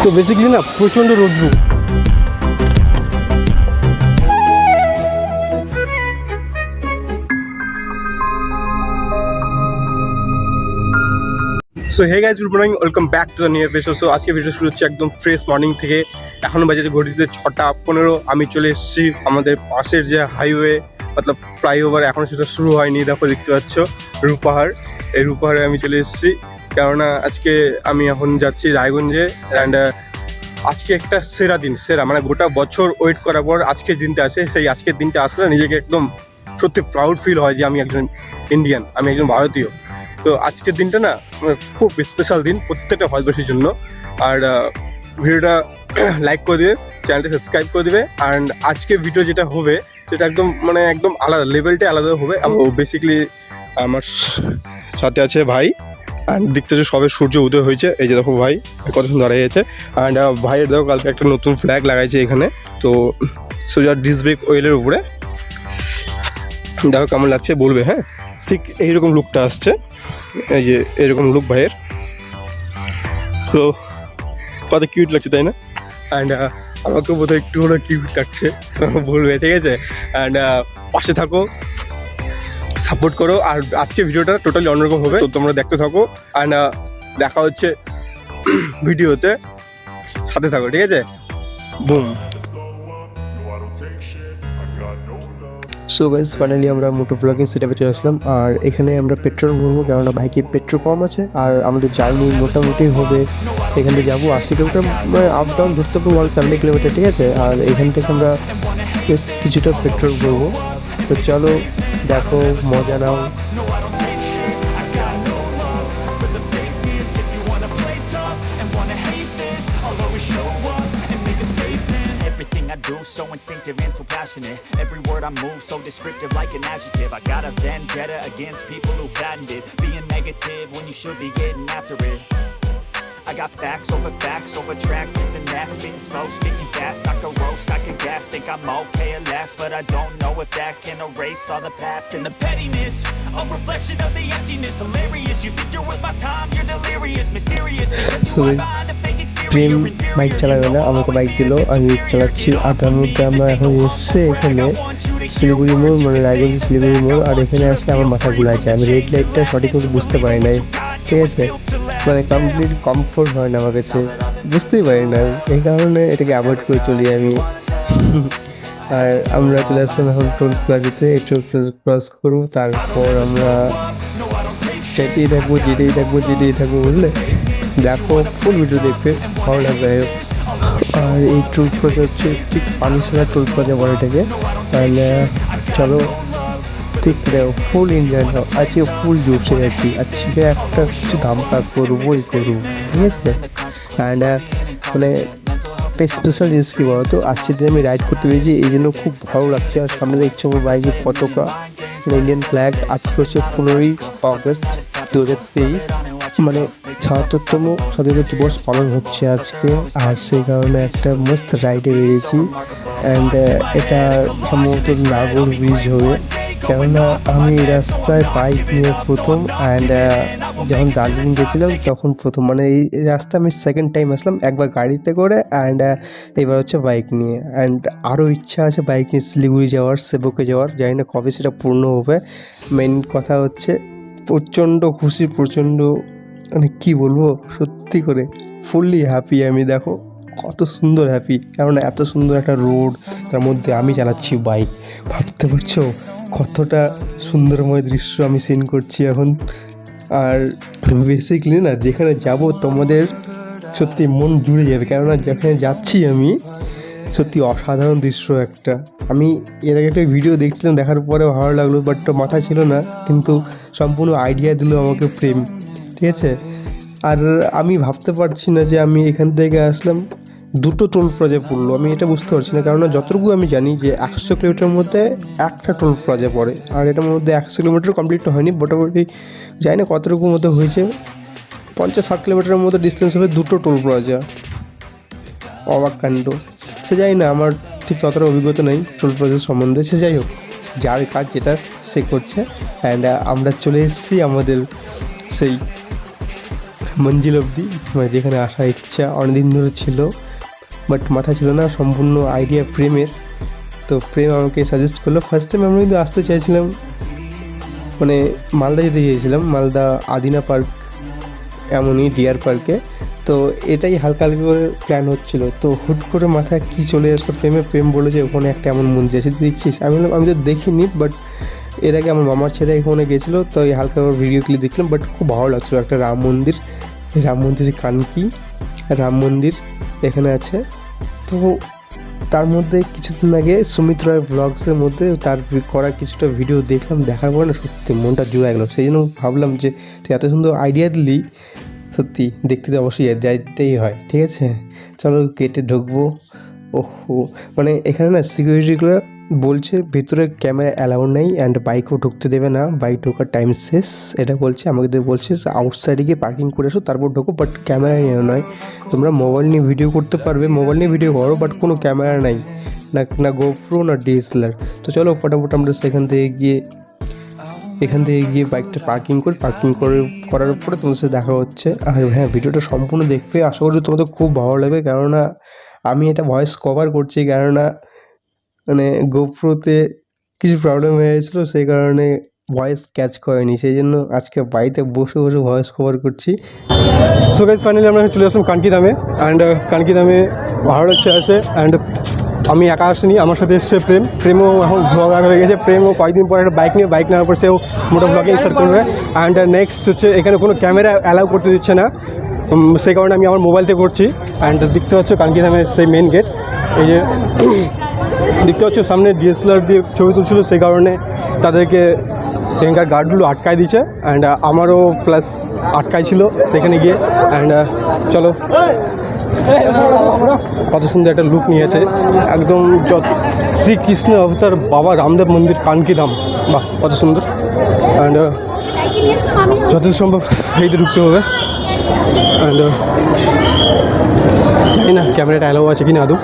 তো বেসিক্যালি না প্রচণ্ড রৌদ্র। So hey guys, good morning, welcome back to the new episode. So আজকে ভিডিও শুরু হচ্ছে একদম ফ্রেশ মর্নিং থেকে। এখন বাজে ঘড়িতে 6:15। আমি চলে এসেছি আমাদের পাশের যে হাইওয়ে মতলব ফ্লাইওভার, এখন সেটা শুরু হয়নি। দেখো দেখতে পাচ্ছ রূপাহার, এই রূপাহারে আমি চলে এসেছি কেননা আজকে আমি এখন যাচ্ছি রায়গঞ্জে। অ্যান্ড আজকে একটা সেরা দিন, সেরা মানে গোটা বছর ওয়েট করার পর আজকের দিনটা আসে। সেই আজকের দিনটা আসলে নিজেকে একদম সত্যি প্রাউড ফিল হয় যে আমি একজন ইন্ডিয়ান, আমি একজন ভারতীয়। তো আজকের দিনটা না খুব স্পেশাল দিন প্রত্যেকটা ভারতবাসীর জন্য। আর ভিডিওটা লাইক করে দেবে, চ্যানেলটা সাবস্ক্রাইব করে দেবে। অ্যান্ড আজকে ভিডিও যেটা হবে সেটা একদম মানে একদম আলাদা, লেভেলটা আলাদা হবে। বেসিক্যালি আমার সাথে আছে ভাই, অ্যান্ড দেখতে হচ্ছে সবে সূর্য উদয় হয়েছে। এই যে দেখো ভাই কত সুন্দর দাঁড়িয়ে আছে। অ্যান্ড ভাইয়ের দেখো কালকে একটা নতুন ফ্ল্যাগ লাগাইছে এখানে, তো সোজা ডিস্ক ব্রেক অয়েলের উপরে। দেখো কেমন লাগছে বলবে, হ্যাঁ। ঠিক এইরকম লুকটা আসছে, এই যে এরকম লুক ভাইয়ের। সো কত কিউট লাগছে তাই না? অ্যান্ড আমাকে বোধহয় একটু হলো কিউট লাগছে বলবে, ঠিক আছে? অ্যান্ড পাশে থাকো, সাপোর্ট করো। আর আজকে ভিডিওটা টোটালি অন্যরকম হবে, তো তোমরা দেখতে থাকো। অ্যান্ড দেখা হচ্ছে ভিডিওতে, সাথে থাকো, ঠিক আছে? বুম। সো গাইস, ফাইনালি আমরা মোটো ব্লগিং সেটআপে চলে আসলাম। আর এখানে আমরা পেট্রোল ভরবো, কেননা বাইকে পেট্রোল কম আছে। আর আমাদের জার্নি মোটামুটি হবে, এখান থেকে যাবো 80 কিলোমিটার, মানে আপ ডাউন ধরতে পারবো 170 কিলোমিটার, ঠিক আছে? আর এখান থেকে আমরা বেশ কিছুটা পেট্রোল ভরবো। তো চলো দেখো, মজা নাও। I do, so instinctive and so passionate. Every word I move, so descriptive like an adjective. I got a vendetta against people who patented being negative when you should be getting after it. I got facts over tracks, this and that. Spitting slow, spitting fast, I could roast, I could gas. Think I'm okay at last, but I don't know if that can erase all the past. And the pettiness, a reflection of the emptiness. Hilarious, you think you're worth my time, you're delirious. Mysterious, because you are behind a fake Prem exterior. Bike চালাবে না, আমাকে bike দিল, আমি চালাচ্ছি। আর তার মধ্যে আমরা এখন এসছে এখানে শিলিগুড়ি মোড়, মানে রায়গঞ্জ শিলিগুড়ি মোড়। আর এখানে আসলে আমার মাথা ঘুরে যায়, আমি রেড লাইটটা সঠিকভাবে বুঝতে পারি নাই, ঠিক আছে? মানে কমপ্লিট কমফোর্ট হয় না আমার কাছে, বুঝতেই পারি না, এই কারণে এটাকে অ্যাভয়েড করে চলি আমি। আর আমরা চলে আসলাম এখন টোল প্লাজাতে। এই টোল প্লাজা ক্রস করবো, তারপর আমরা যেতেই থাকবো যেতেই থাকবো যেতেই থাকবো, বুঝলে? দেখো ফুল ভিডিও দেখবে, ভালো লাগবে। আর এই টোল প্লাজা হচ্ছে ঠিক পানিসাগর টোল প্লাজা বলে এটাকে। তাহলে চলো ঠিক দেখো, ফুল এনজয় নাও। আজকে ফুল জুড়ছে আছি, আজকে একটা কিছু ধামকা করবোই করবো, ঠিক আছে? অ্যান্ড মানে স্পেশাল জিনিস কী বলতো, আজকে দিন আমি রাইড করতে পেরেছি, এই জন্য খুব ভালো লাগছে। আর সামনে দেখছি আমার বাইকে পতাকা, ইন্ডিয়ান ফ্ল্যাগ। আজকে হচ্ছে 15ই অগস্ট 2023, মানে 76তম স্বাধীনতা দিবস পালন হচ্ছে আজকে। আর সেই কারণে একটা মস্ত রাইডে বেরিয়েছি। অ্যান্ড এটা সম্ভবত নাগর ব্রিজ হবে, কেননা আমি রাস্তায় বাইক নিয়ে প্রথম। অ্যান্ড যখন দার্জিলিং গেছিলাম তখন প্রথম, মানে এই রাস্তা আমি সেকেন্ড টাইম আসলাম, একবার গাড়িতে করে অ্যান্ড এবার হচ্ছে বাইক নিয়ে। অ্যান্ড আরও ইচ্ছা আছে বাইক নিয়ে শিলিগুড়ি যাওয়ার, সেবকে যাওয়ার, জানি না কবে সেটা পূর্ণ হবে। মেন কথা হচ্ছে প্রচণ্ড খুশি, প্রচণ্ড মানে কী বলবো, সত্যি করে ফুললি হ্যাপি আমি। দেখো কত সুন্দর হ্যাপি, কেননা এত সুন্দর একটা রোড, তার মধ্যে আমি চালাচ্ছি বাইক। ভাবতে পারছো কতটা সুন্দরময় দৃশ্য আমি সিন করছি এখন। আর বেসিক্যালি না যেখানে যাব তোমাদের সত্যি মন জুড়ে যাবে, কেননা যেখানে যাচ্ছি আমি সত্যি অসাধারণ দৃশ্য একটা। আমি এর আগে একটা ভিডিও দেখছিলাম, দেখার পরে ভালো লাগলো, বাট মাথায় ছিল না, কিন্তু সম্পূর্ণ আইডিয়া দিল আমাকে প্রেম, ঠিক আছে? আর আমি ভাবতে পারছি না যে আমি এখান থেকে আসলাম, দুটো টোল প্লাজা পড়লো, আমি এটা বুঝতে পারছি না। কারণ যতটুকু আমি জানি যে 100 কিলোমিটারের মধ্যে একটা টোল প্লাজা পড়ে, আর এটার মধ্যে 100 কিলোমিটার কমপ্লিট হয়নি, মোটামুটি জানি না কতটুকুর মধ্যে হয়েছে, 50-60 কিলোমিটারের মধ্যে ডিস্টেন্স হবে দুটো টোল প্লাজা। অবাক কাণ্ড। সে জানি না, আমার ঠিক ততটা অভিজ্ঞতা নেই টোল প্লাজার সম্বন্ধে। সে যাই হোক, যার কাজ যেটা সে করছে। অ্যান্ড আমরা চলে এসেছি আমাদের সেই মঞ্জিল অবধি, মানে যেখানে আসার ইচ্ছা অনেকদিন ধরে ছিল, বাট মাথা ছিল না সম্পূর্ণ আইডিয়া প্রেমের। তো প্রেম আমাকে সাজেস্ট করলো। ফার্স্ট টাইম আমরা কিন্তু আসতে চাইছিলাম, মানে মালদা যেতে চেয়েছিলাম, মালদা আদিনা পার্ক, এমনই ডিয়ার পার্কে। তো এটাই হালকা হালকা করে প্ল্যান হচ্ছিলো। তো হুট করে মাথায় কী চলে আসলো, প্রেম বলে যে ওখানে একটা এমন মন্দির আছে, দেখছিস? আমি বললাম আমি তো দেখিনি, বাট এর আগে আমার মামার ছেলে ওখানে গেছিলো, তো এই হালকা করে ভিডিও ক্লিপ দেখছিলাম, বাট খুব ভালো লাগছিলো। একটা রাম মন্দির কানকি রাম মন্দির এখানে আছে। তো তার মধ্যে কিছুদিন আগে সুমিত রয় ব্লগসের মধ্যে তার করা কিছুটা ভিডিও দেখলাম, দেখার পরে না সত্যি মনটা জুড়ে গেল। সেই জন্য ভাবলাম যে তুই এত সুন্দর আইডিয়া দিলি, সত্যি দেখতে তো অবশ্যই যাইতেই হয়। ঠিক আছে, চলো গেটে ঢুকবো। ওহো, মানে এখানে না সিকিউরিটিগুলো বলছে ভিতরে ক্যামেরা অ্যালাউ নেই অ্যান্ড বাইকও ঢুকতে দেবে না, বাইক ঢোকার টাইম শেষ এটা বলছে আমাদের। বলছে আউটসাইডে গিয়ে পার্কিং করে এসো তারপর ঢোকো, বাট ক্যামেরা নিয়ে নয়। তোমরা মোবাইল নিয়ে ভিডিও করতে পারবে, মোবাইল নিয়ে ভিডিও করো, বাট কোনো ক্যামেরা নাই, না গোপ্রো না ডিএসএলআর। তো চলো ফটাফট আমরা এখান থেকে গিয়ে বাইকটা পার্কিং করার পরে তোমাদের সাথে দেখা হচ্ছে। আর হ্যাঁ, ভিডিওটা সম্পূর্ণ দেখবে, আশা করি তোমাদের খুব ভালো লাগবে, কেননা আমি এটা ভয়েস কভার করছি, কেননা মানে গোপ্রোতে কিছু প্রবলেম হয়ে গেছিলো, সেই কারণে ভয়েস ক্যাচ করেনি, সেই জন্য আজকে বাড়িতে বসে ভয়েস কভার করছি। সো গাইস, ফাইনালি আমরা চলে আসলাম কানকিধামে। অ্যান্ড কানকিধামে ভালো লাগছে আসে। অ্যান্ড আমি একা আসিনি, আমার সাথে এসছে প্রেমও এখন ব্লগার হয়ে গেছে। প্রেমও কয়েকদিন পরে একটা বাইক নেওয়ার পর সেও মোটো ব্লগিং স্টার্ট করবে। অ্যান্ড নেক্সট হচ্ছে এখানে কোনো ক্যামেরা অ্যালাউ করতে দিচ্ছে না, সেই কারণে আমি আমার মোবাইল থেকে করছি। অ্যান্ড দেখতে পাচ্ছ কানকিধামের সেই মেন গেট, এই যে দেখতে পাচ্ছ সামনে ডিএসএলআর দিয়ে ছবি তুলছিল, সেই কারণে তাদেরকে এখানকার গার্ডগুলো আটকায় দিয়েছে। অ্যান্ড আমারও প্লাস আটকায় ছিল সেখানে গিয়ে। অ্যান্ড চলো, কত সুন্দর একটা লুক নিয়েছে একদম, শ্রীকৃষ্ণ অবতার বাবা রামদেব মন্দির কানকিধাম, বাহ কত সুন্দর। অ্যান্ড যতদূর সম্ভব এইতে ঢুকতে হবে। অ্যান্ড জানি না ক্যামেরাটা অ্যালাউ আছে কি না আদৌ।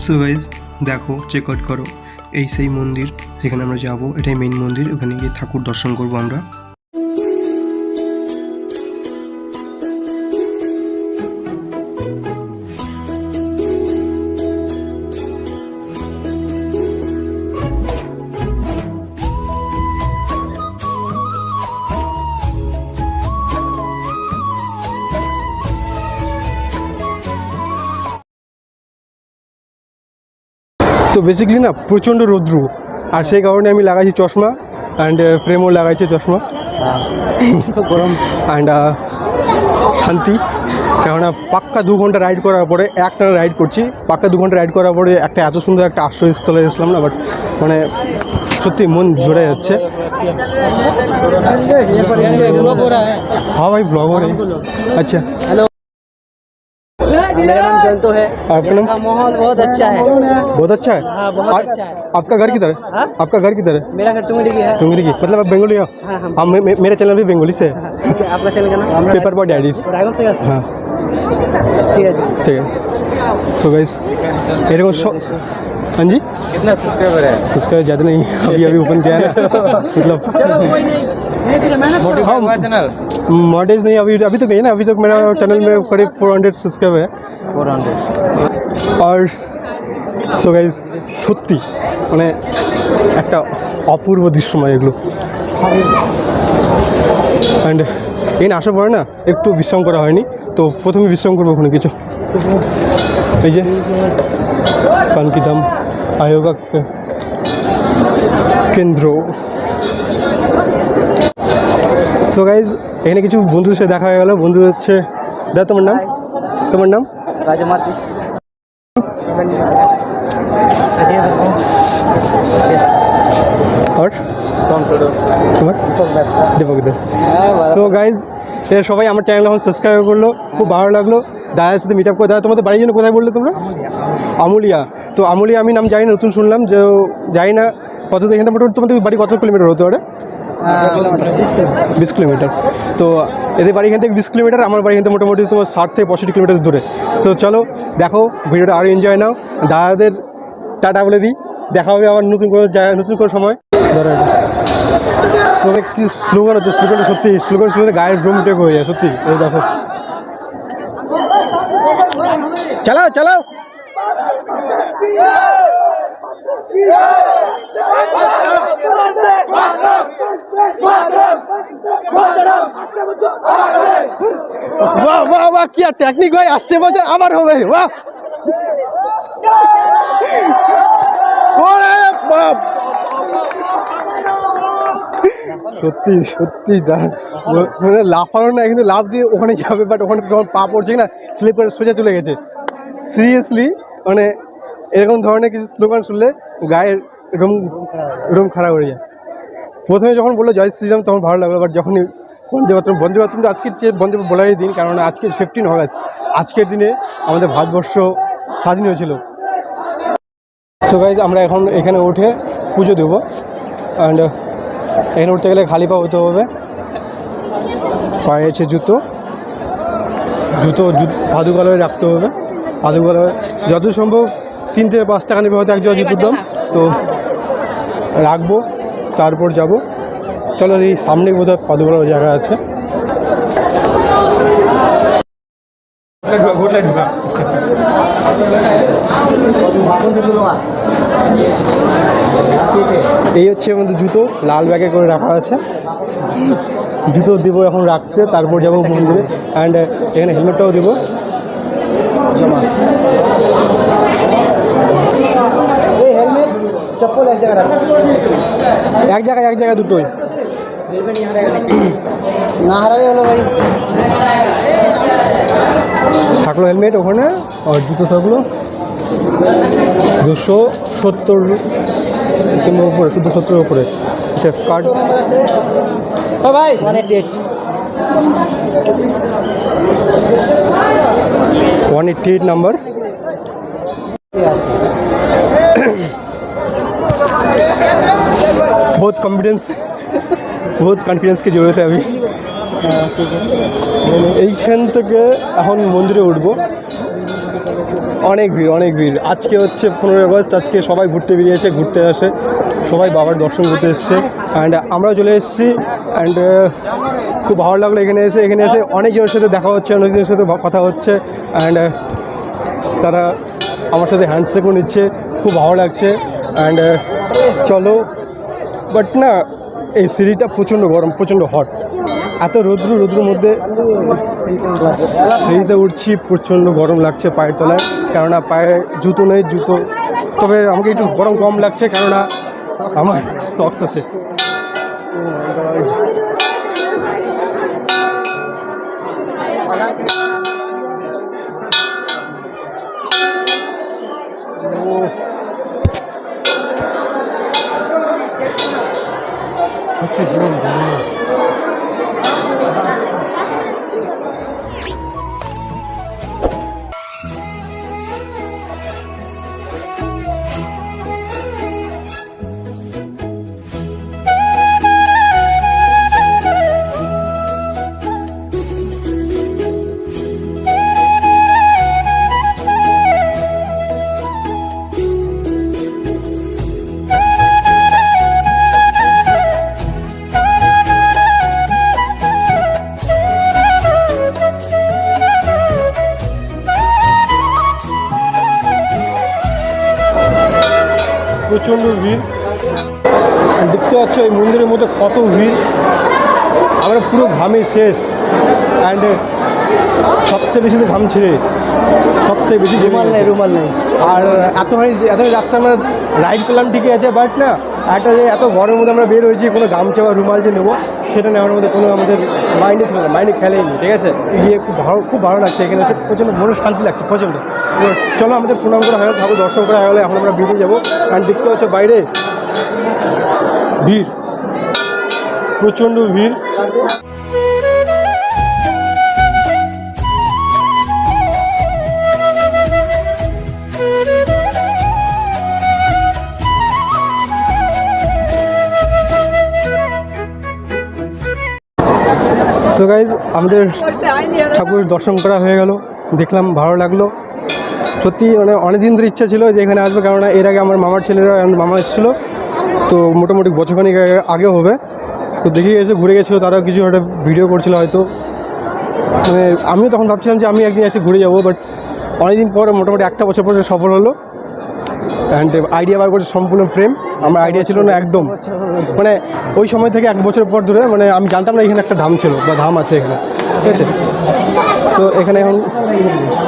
সো গাইজ দেখো, চেক আউট করো, এই সেই মন্দির যেখানে আমরা যাবো, এটাই মেইন মন্দির। ওখানে গিয়ে ঠাকুর দর্শন করবো আমরা। তো বেসিক্যালি না প্রচণ্ড রৌদ্র, আর সেই কারণে আমি লাগাইছি চশমা। অ্যান্ড প্রেমও লাগাইছে চশমা, গরম। অ্যান্ড শান্তি, কেননা পাক্কা 2 ঘন্টা রাইড করার পরে, একটা রাইড করছি, পাক্কা 2 ঘন্টা রাইড করার পরে একটা এত সুন্দর একটা আশ্রয়স্থলে এসলাম না, বাট মানে সত্যি মন জুড়ে যাচ্ছে। হ্যাঁ ভাই, ব্লগ हो रहा है। अच्छा, मेरा नाम जंतो है। आपका नाम? माहौल बहुत अच्छा है। बहुत अच्छा है। हाँ, बहुत अच्छा है। आपका घर किधर है? हाँ? आपका घर किधर है? मेरा घर टुंगली की है। टुंगरी की, मतलब आप बेंगोली हो? हाँ, हम हाँ, मेरा चैनल भी बेंगोली से है, आपका चैनल का नाम पेपर बॉय डैडीज। रायगढ़ से। हाँ ठीक है सर। ठीक है। तो गाइस मेरे को हाँ जी, कितना सब्सक्राइबर है? सब्सक्राइब ज़्यादा नहीं, अभी ओपन किया है ना, मतलब हाँ चैनल मॉडेज नहीं, अभी तो गई ना, अभी तक मेरा चैनल में करीब 400 सब्सक्राइबर है। 400। আর সো গাইজ সত্যি মানে একটা অপূর্ব দৃশ্যময় এগুলো। অ্যান্ড এখানে আসার পরে না একটু বিশ্রাম করা হয়নি, তো প্রথমে বিশ্রাম করবো ওখানে কিছু। এই যে কানকিধাম আয়োগা কেন্দ্র। সো গাইজ এখানে কিছু বন্ধুদের সাথে দেখা হয়ে গেল। বন্ধু হচ্ছে, দাদা তোমার নাম? তোমার নাম? राजमाती। আর তোমার? দীপক দাস। সো গাইজ এরা সবাই আমার চ্যানেল এখন সাবস্ক্রাইব করলো, খুব ভালো লাগলো। দাদার সাথে মিট আপ করে। দাদা তোমাদের বাড়ির জন্য কোথায় বললে তোমরা? আমুলিয়া। তো আমুলিয়া আমি নাম জানি না, নতুন শুনলাম, যে জানি না কত, এখান থেকে মোটামুটি তোমাদের বাড়ি কত কিলোমিটার হতে পারে? 20 কিলোমিটার। তো এদের বাড়ি এখান থেকে 20 কিলোমিটার, আমার বাড়ি এখান থেকে মোটামুটি তোমার 60 থেকে 65 কিলোমিটার দূরে। সো চলো দেখো ভিডিওটা আরও এনজয় নাও। দাদাদের টাটা বলে দিই। দেখা হবে আবার নতুন কোনো জায়গায়, নতুন কোনো সময়। কি স্লোগান হচ্ছে, স্লোগানটা সত্যি, স্লোগান শুনে গায়ের ড্রোম টেক হয়ে যায় সত্যি। এই দেখো, চালাও চালাও। বাহ বাহ বাহ, কি আর টেকনিক ভাই, আসছে বছর আবার হবে। বাহ, ওরে বাপ, সত্যি সত্যি মানে লাফানো না, কিন্তু লাফ দিয়ে ওখানে যাবে, বাট ওখানে যখন পা পড়ছে না স্লিপ করে সোজা চলে গেছে। সিরিয়াসলি মানে এরকম ধরনের কিছু স্লোগান শুনলে গায়ের এরকম খারাপ হয়ে যায়। প্রথমে যখন বললো জয় শ্রীরাম তখন ভালো লাগলো, বাট যখনই বন্দে মাতরম তো আজকের চেয়ে বন্দে বলারই দিন, কারণ আজকে 15 আগস্ট, আজকের দিনে আমাদের ভারতবর্ষ স্বাধীন হয়েছিল। সো গাইজ, আমরা এখন এখানে উঠে পুজো দেবো। অ্যান্ড এখানে উঠতে গেলে খালি পা হতে হবে, পায়ে আছে জুতো পাদুকালয়ে রাখতে হবে। পাদুকালয়ে যত সম্ভব 3 থেকে 5 টাকা নেবে হয়তো এক জোড়া জুতোর দাম, তো রাখবো, তারপর যাব। চলো, এই সামনে বোধহয় পাদুকালয়ের জায়গা আছে। এই হচ্ছে আমাদের জুতো, লাল ব্যাগে করে রাখা আছে। জুতো দেবো এখন রাখতে, তারপর যাবো মন্দিরে। অ্যান্ড এখানে হেলমেটটাও দেবো। এই হেলমেট চপ্পল এক জায়গায় রাখো, এক জায়গায় দুটোই না হারাই হলো ভাই। থাকলো হেলমেট ওখানে, আর জুতো থাকলো 270 কিংবা উপরে, শুধু 70 উপরে। সেফ কার্ড ভাই 188 নাম্বার। बहुत कॉन्फिडेंस की ज़रूरत है अभी। এইখান থেকে এখন মন্দিরে উঠবো। অনেক ভিড়। আজকে হচ্ছে 15 আগস্ট, আজকে সবাই ঘুরতে আসে, সবাই বাবার দর্শন করতে এসছে। অ্যান্ড আমরাও চলে এসেছি। অ্যান্ড খুব ভালো লাগলো এখানে এসে অনেকজনের সাথে দেখা হচ্ছে, অনেকজনের সাথে কথা হচ্ছে। অ্যান্ড তারা আমার সাথে হ্যান্ডশেকও নিচ্ছে, খুব ভালো লাগছে। অ্যান্ড চলো, বাট না, এই সিঁড়িটা প্রচণ্ড গরম, প্রচণ্ড হট। এত রৌদ্রের মধ্যে সিঁড়িতে উঠছি, প্রচণ্ড গরম লাগছে পায়ের তলায়, কেননা পায়ে জুতো নেই। তবে আমাকে একটু গরম কম লাগছে, কেননা আমার সক্স আছে। সত্যি জীবন ধন্য। প্রচণ্ড ভিড় দেখতে পাচ্ছ, এই মন্দিরের মধ্যে কত ভিড়। আমরা পুরো ঘামে শেষ। অ্যান্ড সবচেয়ে বেশি তো ঘামছে, সবথেকে বেশি রুমাল নেই। আর এত রাস্তা আমরা রাইড করলাম ঠিকই আছে, বাট না একটা যে এত গরমের মধ্যে আমরা বের হয়েছি, কোনো গামছা বা রুমাল যে নেবো সেটা নেওয়ার মধ্যে কোনো আমাদের মাইন্ডে ছিল না, মাইন্ডে খেলেইনি। ঠিক আছে, গিয়ে খুব ভালো লাগছে এখানে এসে, প্রচণ্ড মনে শান্তি লাগছে প্রচণ্ড। চলো, আমাদের প্রণাম করা হয়ে গেল, ঠাকুর দর্শন করা হয়ে গেলে এখন আমরা বেরিয়ে যাবো। অ্যান্ড দেখতে পাচ্ছ বাইরে ভিড়, প্রচণ্ড ভিড়। সো গাইজ, আমাদের ঠাকুরের দর্শন করা হয়ে গেল, দেখলাম ভালো লাগলো। সত্যি মানে অনেকদিন ধরে ইচ্ছা ছিল যে এখানে আসবে, কেননা এর আগে আমার মামার ছেলেরা মামা এসেছিলো, তো মোটামুটি বছরখানিক আগেও হবে, তো দেখে এসে ঘুরে গেছিলো, তারা কিছু একটা ভিডিও করছিল হয়তো, মানে আমিও তখন ভাবছিলাম যে আমি একদিন এসে ঘুরে যাবো, বাট অনেকদিন পরে মোটামুটি একটা বছর পরে সফল হলো। অ্যান্ড আইডিয়া বার করছে সম্পূর্ণ প্রেম, আমার আইডিয়া ছিল না একদম, মানে ওই সময় থেকে এক বছর পর ধরে মানে আমি জানতাম না এখানে একটা ধাম ছিল বা ধাম আছে এখানে, ঠিক আছে। তো এখানে এখন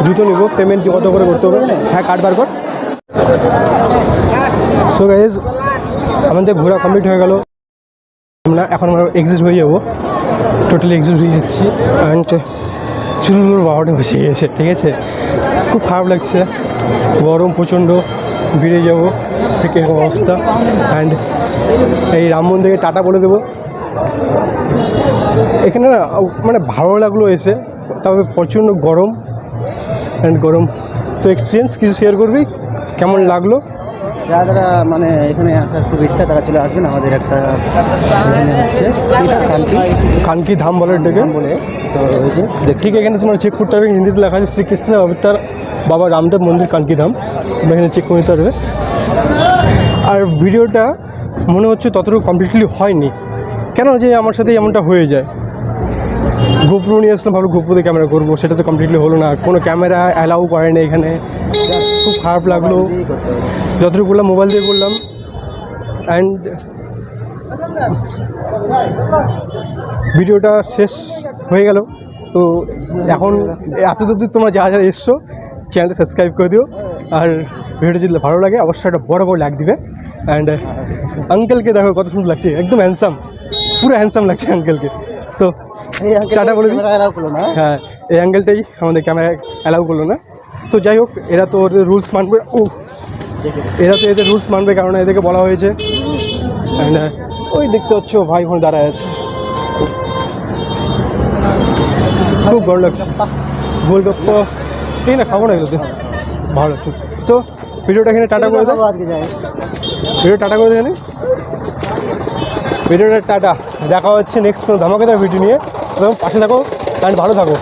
জুতো নিব, পেমেন্ট কত করে করতে হবে, হ্যাঁ কার্ড বার কর। সো গাইজ আমাদের ঘোরা কমপ্লিট হয়ে গেল, আমরা এখন আমরা এক্সিট হয়ে যাবো, টোটালি এক্সিট হয়ে যাচ্ছি। অ্যান্ড চুলগুলোর বাবাটা বসে গেছে, ঠিক আছে, খুব খারাপ লাগছে, গরম প্রচণ্ড, বেরিয়ে যাবো থেকে এরকম অবস্থা। অ্যান্ড এই রাম মন্দিরে টাটা বলে দেবো। এখানে না মানে ভালো লাগলো এসে, তবে প্রচণ্ড গরম, অ্যান্ড গরম। তো এক্সপিরিয়েন্স কিছু শেয়ার করবি, কেমন লাগলো? যারা যারা মানে এখানে আসার খুব ইচ্ছা তারা চলে আসবেন, আমাদের একটা এখানে হচ্ছে কানকি ধাম বলে এটাকে বলে, তো ওই যে ঠিক এখানে তোমার চেক করতে হবে, হিন্দিতে লেখা আছে শ্রীকৃষ্ণের অবতার বাবা রামদেব মন্দির কানকি ধাম, তোমরা এখানে চেক করে নিতে পারবে। আর ভিডিওটা মনে হচ্ছে ততটুকু কমপ্লিটলি হয়নি, কেন যে আমার সাথে এমনটা হয়ে যায়। গোপ্রো নিয়ে আসলাম, ভালো গোপ্রোতে ক্যামেরা করবো, সেটা তো কমপ্লিটলি হলো না, কোনো ক্যামেরা অ্যালাউ করে না এখানে, খুব খারাপ লাগলো। যতটুকু করলাম মোবাইল দিয়ে করলাম। অ্যান্ড ভিডিওটা শেষ হয়ে গেল, তো এখন এতদূর তোমরা যারা যারা এসছো চ্যানেলটা সাবস্ক্রাইব করে দিও, আর ভিডিওটা যদি ভালো লাগে অবশ্যই একটা বড় লাইক দিবে। অ্যান্ড আঙ্কেলকে দেখো কত সুন্দর লাগছে, একদম হ্যান্ডসাম, পুরো হ্যান্ডসাম লাগছে আঙ্কেলকে। তো টাটা বলে দিই। হ্যাঁ, এই অ্যাঙ্গেলটাই আমাদের ক্যামেরা অ্যালাউ করলো না, তো যাই হোক, এরা তো ওদের রুলস মানবে, এরা তো এদের রুলস মানবে, কারণ এদেরকে বলা হয়েছে। অ্যান্ড ওই দেখতে হচ্ছে ভাই বোন দাঁড়ায় আছে, খুব ভালো লাগছে। গোলগপ্পা ঠিক না, খাবো না এগুলোতে, ভালো লাগছে। তো ভিডিওটা এখানে টাটা করে দেয়, ভিডিও টাটা করে দেয়, ভিডিওটা টাটা, দেখা হচ্ছে নেক্সট কোনো ধামাকাদার ভিডিও নিয়ে, এবং পাশে থাকো অ্যান্ড ভালো থাকো।